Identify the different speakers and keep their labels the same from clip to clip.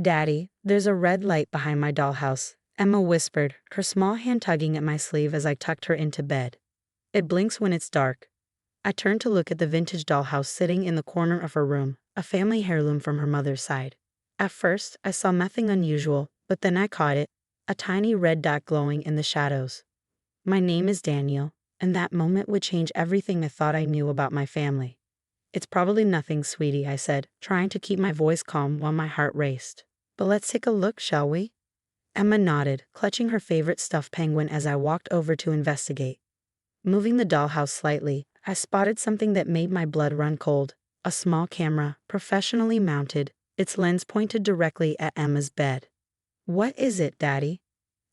Speaker 1: Daddy, there's a red light behind my dollhouse, Emma whispered, her small hand tugging at my sleeve as I tucked her into bed. It blinks when it's dark. I turned to look at the vintage dollhouse sitting in the corner of her room, a family heirloom from her mother's side. At first, I saw nothing unusual, but then I caught it, a tiny red dot glowing in the shadows. My name is Daniel, and that moment would change everything I thought I knew about my family. It's probably nothing, sweetie, I said, trying to keep my voice calm while my heart raced. But let's take a look, shall we? Emma nodded, clutching her favorite stuffed penguin as I walked over to investigate. Moving the dollhouse slightly, I spotted something that made my blood run cold. A small camera, professionally mounted, its lens pointed directly at Emma's bed. "What is it, Daddy?"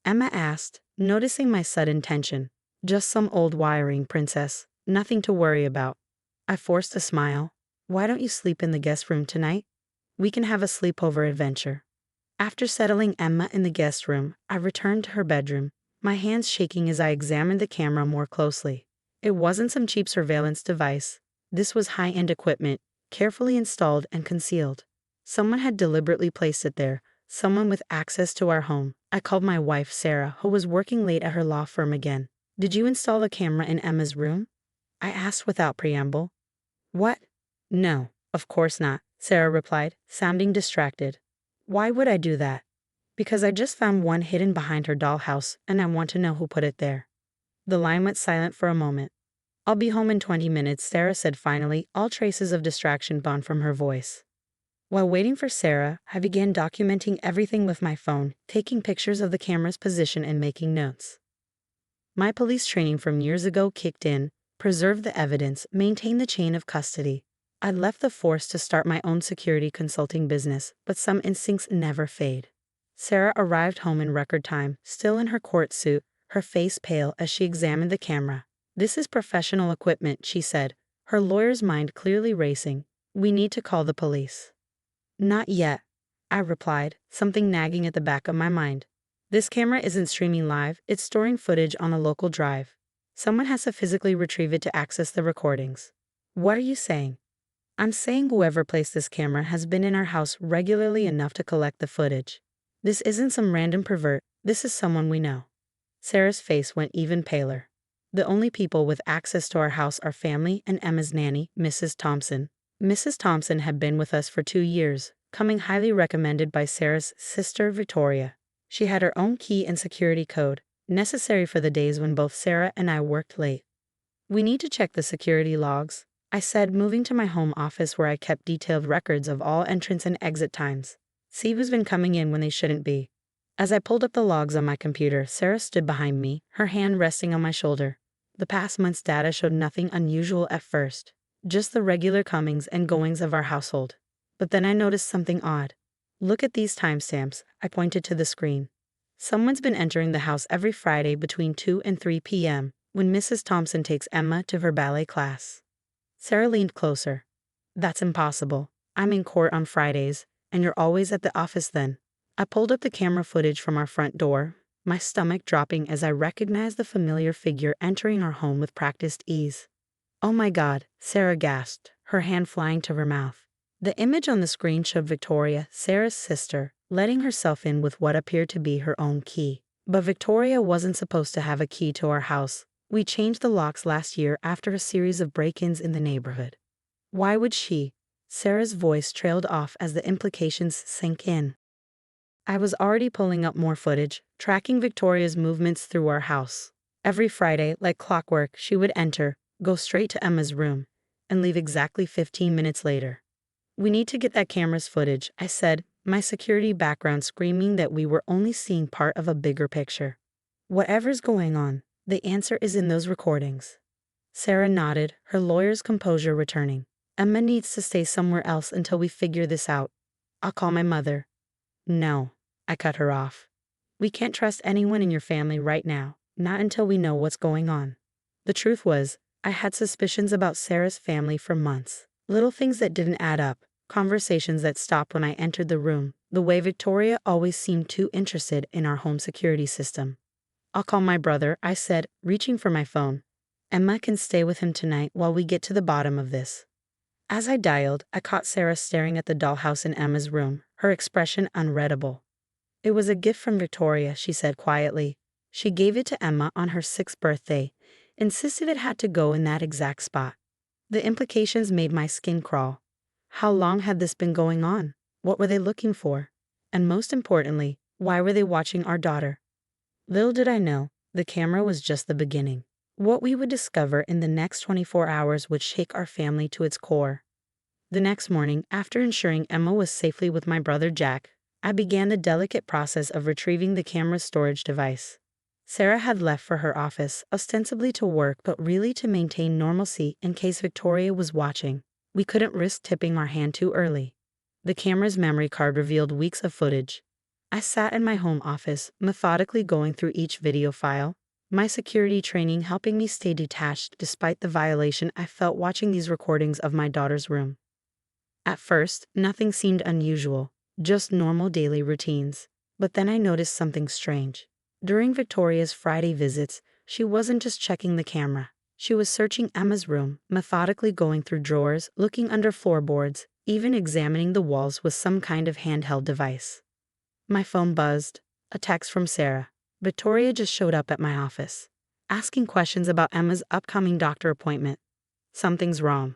Speaker 1: Emma asked, noticing my sudden tension. "Just some old wiring, Princess. Nothing to worry about." I forced a smile. "Why don't you sleep in the guest room tonight? We can have a sleepover adventure." After settling Emma in the guest room, I returned to her bedroom, my hands shaking as I examined the camera more closely. It wasn't some cheap surveillance device. This was high-end equipment, carefully installed and concealed. Someone had deliberately placed it there, someone with access to our home. I called my wife, Sarah, who was working late at her law firm again. "Did you install the camera in Emma's room?" I asked without preamble. "What? No, of course not," Sarah replied, sounding distracted. "Why would I do that?" "Because I just found one hidden behind her dollhouse, and I want to know who put it there." The line went silent for a moment. "I'll be home in 20 minutes, Sarah said finally, all traces of distraction gone from her voice. While waiting for Sarah, I began documenting everything with my phone, taking pictures of the camera's position and making notes. My police training from years ago kicked in, preserved the evidence, maintained the chain of custody. I left the force to start my own security consulting business, but some instincts never fade. Sarah arrived home in record time, still in her court suit, her face pale as she examined the camera. "This is professional equipment," she said, her lawyer's mind clearly racing. "We need to call the police." "Not yet," I replied, something nagging at the back of my mind. "This camera isn't streaming live, it's storing footage on a local drive. Someone has to physically retrieve it to access the recordings." "What are you saying?" "I'm saying whoever placed this camera has been in our house regularly enough to collect the footage. This isn't some random pervert, this is someone we know." Sarah's face went even paler. "The only people with access to our house are family and Emma's nanny, Mrs. Thompson." Mrs. Thompson had been with us for 2 years, coming highly recommended by Sarah's sister, Victoria. She had her own key and security code, necessary for the days when both Sarah and I worked late. "We need to check the security logs," I said, moving to my home office where I kept detailed records of all entrance and exit times. "See who's been coming in when they shouldn't be." As I pulled up the logs on my computer, Sarah stood behind me, her hand resting on my shoulder. The past month's data showed nothing unusual at first, just the regular comings and goings of our household. But then I noticed something odd. "Look at these timestamps," I pointed to the screen. "Someone's been entering the house every Friday between 2 and 3 p.m., when Mrs. Thompson takes Emma to her ballet class." Sarah leaned closer. "That's impossible. I'm in court on Fridays, and you're always at the office then." I pulled up the camera footage from our front door, my stomach dropping as I recognized the familiar figure entering our home with practiced ease. "Oh my God," Sarah gasped, her hand flying to her mouth. The image on the screen showed Victoria, Sarah's sister, letting herself in with what appeared to be her own key. But Victoria wasn't supposed to have a key to our house. We changed the locks last year after a series of break-ins in the neighborhood. "Why would she?" Sarah's voice trailed off as the implications sank in. I was already pulling up more footage, tracking Victoria's movements through our house. Every Friday, like clockwork, she would enter, go straight to Emma's room, and leave exactly 15 minutes later. "We need to get that camera's footage," I said, my security background screaming that we were only seeing part of a bigger picture. "Whatever's going on, the answer is in those recordings." Sarah nodded, her lawyer's composure returning. "Emma needs to stay somewhere else until we figure this out. I'll call my mother." "No," I cut her off. "We can't trust anyone in your family right now, not until we know what's going on." The truth was, I had suspicions about Sarah's family for months. Little things that didn't add up, conversations that stopped when I entered the room, the way Victoria always seemed too interested in our home security system. "I'll call my brother," I said, reaching for my phone. "Emma can stay with him tonight while we get to the bottom of this." As I dialed, I caught Sarah staring at the dollhouse in Emma's room, her expression unreadable. "It was a gift from Victoria," she said quietly. "She gave it to Emma on her 6th birthday, insisted it had to go in that exact spot." The implications made my skin crawl. How long had this been going on? What were they looking for? And most importantly, why were they watching our daughter? Little did I know, the camera was just the beginning. What we would discover in the next 24 hours would shake our family to its core. The next morning, after ensuring Emma was safely with my brother Jack, I began the delicate process of retrieving the camera's storage device. Sarah had left for her office, ostensibly to work but really to maintain normalcy in case Victoria was watching. We couldn't risk tipping our hand too early. The camera's memory card revealed weeks of footage. I sat in my home office, methodically going through each video file, my security training helping me stay detached despite the violation I felt watching these recordings of my daughter's room. At first, nothing seemed unusual, just normal daily routines. But then I noticed something strange. During Victoria's Friday visits, she wasn't just checking the camera. She was searching Emma's room, methodically going through drawers, looking under floorboards, even examining the walls with some kind of handheld device. My phone buzzed. A text from Sarah. "Victoria just showed up at my office, asking questions about Emma's upcoming doctor appointment. Something's wrong."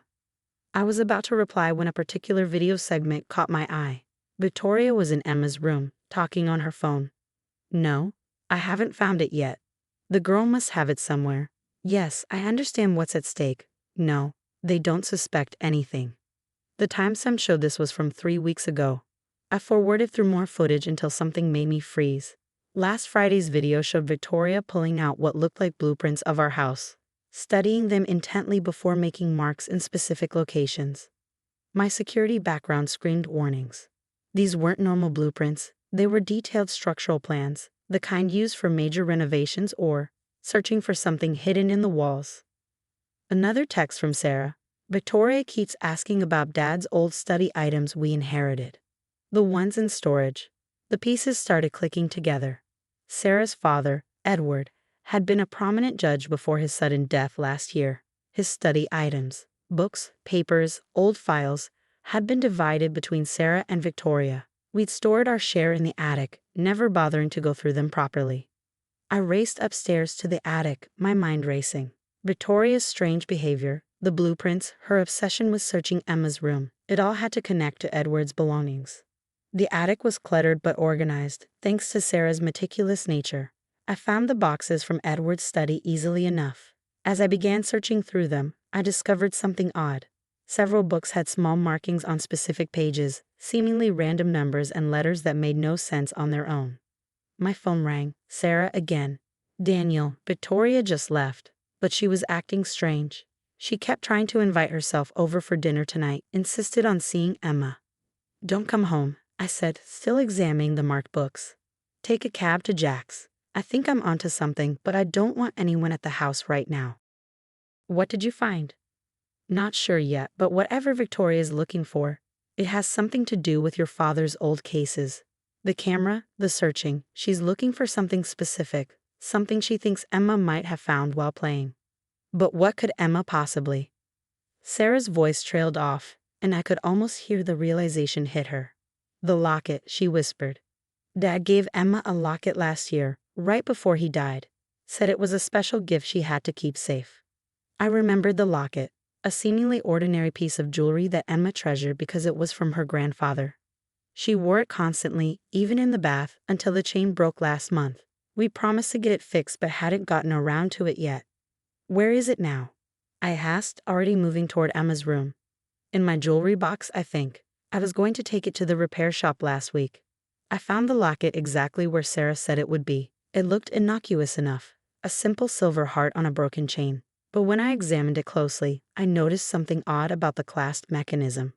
Speaker 1: I was about to reply when a particular video segment caught my eye. Victoria was in Emma's room, talking on her phone. "No, I haven't found it yet. The girl must have it somewhere. Yes, I understand what's at stake. No, they don't suspect anything." The timestamp showed this was from 3 weeks ago. I forwarded through more footage until something made me freeze. Last Friday's video showed Victoria pulling out what looked like blueprints of our house, studying them intently before making marks in specific locations. My security background screamed warnings. These weren't normal blueprints, they were detailed structural plans, the kind used for major renovations or searching for something hidden in the walls. Another text from Sarah. "Victoria keeps asking about Dad's old study items we inherited. The ones in storage." The pieces started clicking together. Sarah's father, Edward, had been a prominent judge before his sudden death last year. His study items, books, papers, old files, had been divided between Sarah and Victoria. We'd stored our share in the attic, never bothering to go through them properly. I raced upstairs to the attic, my mind racing. Victoria's strange behavior, the blueprints, her obsession with searching Emma's room, it all had to connect to Edward's belongings. The attic was cluttered but organized, thanks to Sarah's meticulous nature. I found the boxes from Edward's study easily enough. As I began searching through them, I discovered something odd. Several books had small markings on specific pages, seemingly random numbers and letters that made no sense on their own. My phone rang. Sarah again. "Daniel, Victoria just left, but she was acting strange. She kept trying to invite herself over for dinner tonight, insisted on seeing Emma." "Don't come home," I said, still examining the marked books. "Take a cab to Jack's. I think I'm onto something, but I don't want anyone at the house right now." "What did you find?" "Not sure yet, but whatever Victoria is looking for, it has something to do with your father's old cases. The camera, the searching, she's looking for something specific, something she thinks Emma might have found while playing." "But what could Emma possibly?" Sarah's voice trailed off, and I could almost hear the realization hit her. "The locket," she whispered. "Dad gave Emma a locket last year, right before he died. Said it was a special gift she had to keep safe." I remembered the locket, a seemingly ordinary piece of jewelry that Emma treasured because it was from her grandfather. She wore it constantly, even in the bath, until the chain broke last month. We promised to get it fixed but hadn't gotten around to it yet. "Where is it now?" I asked, already moving toward Emma's room. "In my jewelry box, I think. I was going to take it to the repair shop last week." I found the locket exactly where Sarah said it would be. It looked innocuous enough, a simple silver heart on a broken chain. But when I examined it closely, I noticed something odd about the clasp mechanism.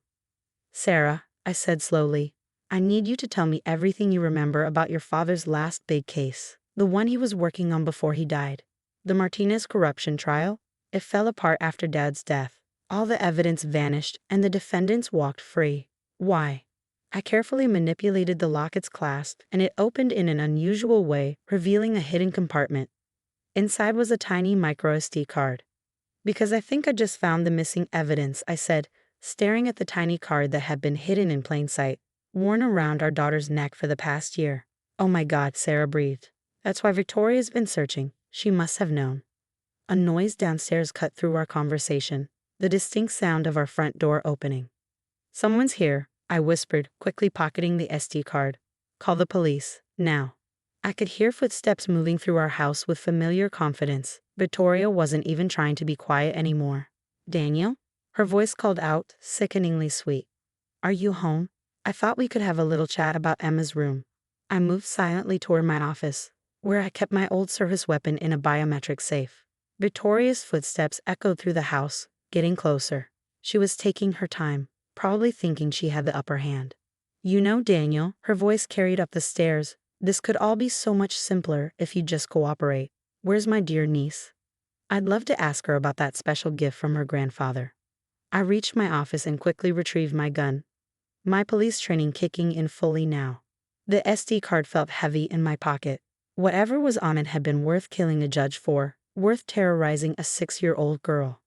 Speaker 1: "Sarah," I said slowly, "I need you to tell me everything you remember about your father's last big case, the one he was working on before he died. The Martinez corruption trial? It fell apart after Dad's death. All the evidence vanished, and the defendants walked free. Why?" I carefully manipulated the locket's clasp, and it opened in an unusual way, revealing a hidden compartment. Inside was a tiny micro SD card. "Because I think I just found the missing evidence," I said, staring at the tiny card that had been hidden in plain sight. worn around our daughter's neck for the past year. Oh my God, Sarah breathed. That's why Victoria's been searching. She must have known. A noise downstairs cut through our conversation, the distinct sound of our front door opening. Someone's here, I whispered, quickly pocketing the SD card. Call the police, now. I could hear footsteps moving through our house with familiar confidence. Victoria wasn't even trying to be quiet anymore. Daniel? Her voice called out, sickeningly sweet. Are you home? I thought we could have a little chat about Emma's room. I moved silently toward my office, where I kept my old service weapon in a biometric safe. Victoria's footsteps echoed through the house, getting closer. She was taking her time, probably thinking she had the upper hand. You know, Daniel, her voice carried up the stairs, this could all be so much simpler if you'd just cooperate. Where's my dear niece? I'd love to ask her about that special gift from her grandfather. I reached my office and quickly retrieved my gun, my police training kicking in fully now. The SD card felt heavy in my pocket. Whatever was on it had been worth killing a judge for, worth terrorizing a 6-year-old girl.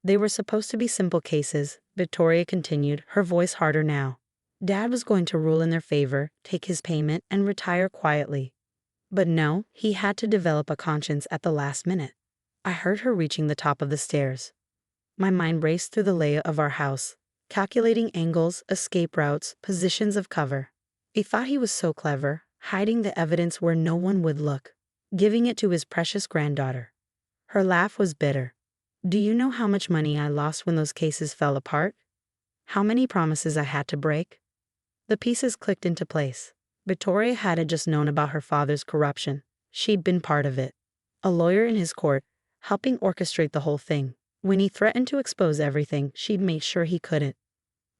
Speaker 1: They were supposed to be simple cases, Victoria continued, her voice harder now. Dad was going to rule in their favor, take his payment, and retire quietly. But no, he had to develop a conscience at the last minute. I heard her reaching the top of the stairs. My mind raced through the layout of our house, calculating angles, escape routes, positions of cover. He thought he was so clever, hiding the evidence where no one would look, giving it to his precious granddaughter. Her laugh was bitter. Do you know how much money I lost when those cases fell apart? How many promises I had to break? The pieces clicked into place. Victoria hadn't just known about her father's corruption. She'd been part of it. A lawyer in his court, helping orchestrate the whole thing. When he threatened to expose everything, she'd made sure he couldn't.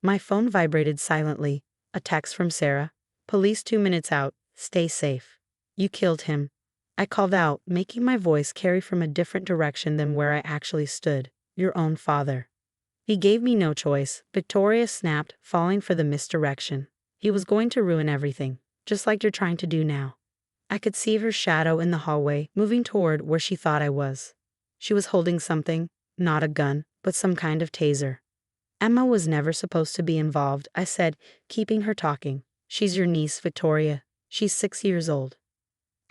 Speaker 1: My phone vibrated silently. A text from Sarah. Police 2 minutes out. Stay safe. You killed him. I called out, making my voice carry from a different direction than where I actually stood. Your own father. He gave me no choice, Victoria snapped, falling for the misdirection. He was going to ruin everything, just like you're trying to do now. I could see her shadow in the hallway, moving toward where she thought I was. She was holding something, not a gun, but some kind of taser. Emma was never supposed to be involved, I said, keeping her talking. She's your niece, Victoria. She's 6 years old.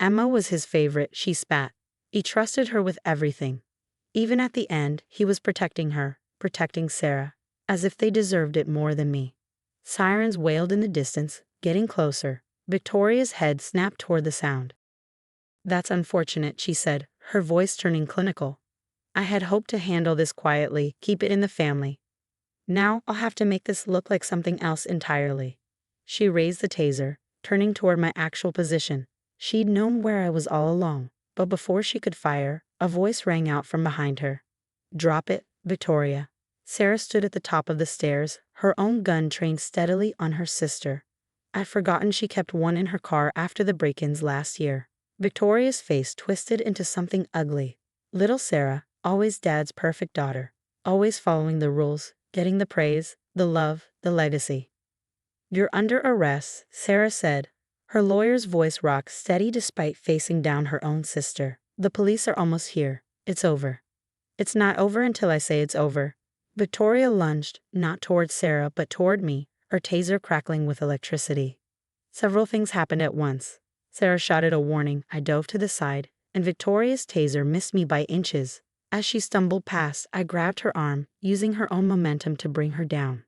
Speaker 1: Emma was his favorite, she spat. He trusted her with everything. Even at the end, he was protecting her, protecting Sarah, as if they deserved it more than me. Sirens wailed in the distance, getting closer. Victoria's head snapped toward the sound. That's unfortunate, she said, her voice turning clinical. I had hoped to handle this quietly, keep it in the family. Now I'll have to make this look like something else entirely. She raised the taser, turning toward my actual position. She'd known where I was all along, but before she could fire, a voice rang out from behind her. Drop it, Victoria. Sarah stood at the top of the stairs, her own gun trained steadily on her sister. I'd forgotten she kept one in her car after the break-ins last year. Victoria's face twisted into something ugly. Little Sarah, always Dad's perfect daughter, always following the rules, getting the praise, the love, the legacy. You're under arrest, Sarah said. Her lawyer's voice rocked steady despite facing down her own sister. The police are almost here. It's over. It's not over until I say it's over. Victoria lunged, not toward Sarah but toward me, her taser crackling with electricity. Several things happened at once. Sarah shouted a warning, I dove to the side, and Victoria's taser missed me by inches. As she stumbled past, I grabbed her arm, using her own momentum to bring her down.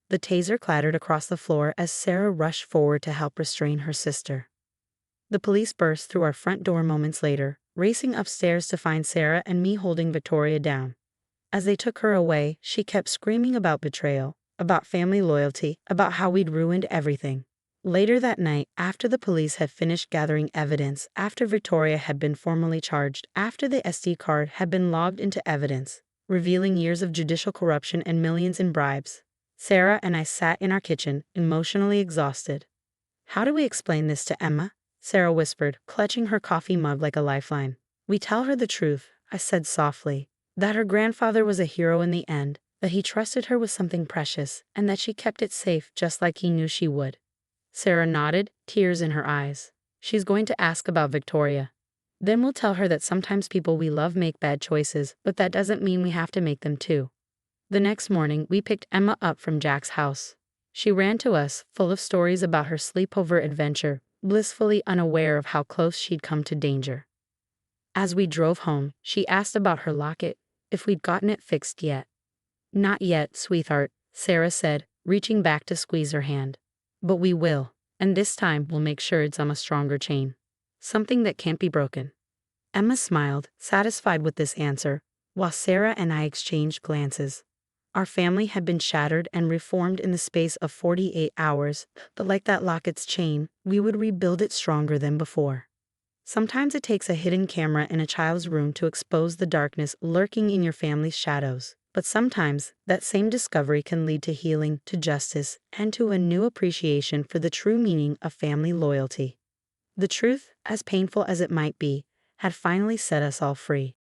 Speaker 1: The taser clattered across the floor as Sarah rushed forward to help restrain her sister. The police burst through our front door moments later, racing upstairs to find Sarah and me holding Victoria down. As they took her away, she kept screaming about betrayal, about family loyalty, about how we'd ruined everything. Later that night, after the police had finished gathering evidence, after Victoria had been formally charged, after the SD card had been logged into evidence, revealing years of judicial corruption and millions in bribes, Sarah and I sat in our kitchen, emotionally exhausted. How do we explain this to Emma? Sarah whispered, clutching her coffee mug like a lifeline. We tell her the truth, I said softly, that her grandfather was a hero in the end, that he trusted her with something precious, and that she kept it safe just like he knew she would. Sarah nodded, tears in her eyes. She's going to ask about Victoria. Then we'll tell her that sometimes people we love make bad choices, but that doesn't mean we have to make them too. The next morning, we picked Emma up from Jack's house. She ran to us, full of stories about her sleepover adventure, blissfully unaware of how close she'd come to danger. As we drove home, she asked about her locket, if we'd gotten it fixed yet. "Not yet, sweetheart," Sarah said, reaching back to squeeze her hand. "But we will, and this time we'll make sure it's on a stronger chain. Something that can't be broken." Emma smiled, satisfied with this answer, while Sarah and I exchanged glances. Our family had been shattered and reformed in the space of 48 hours, but like that locket's chain, we would rebuild it stronger than before. Sometimes it takes a hidden camera in a child's room to expose the darkness lurking in your family's shadows, but sometimes that same discovery can lead to healing, to justice, and to a new appreciation for the true meaning of family loyalty. The truth, as painful as it might be, had finally set us all free.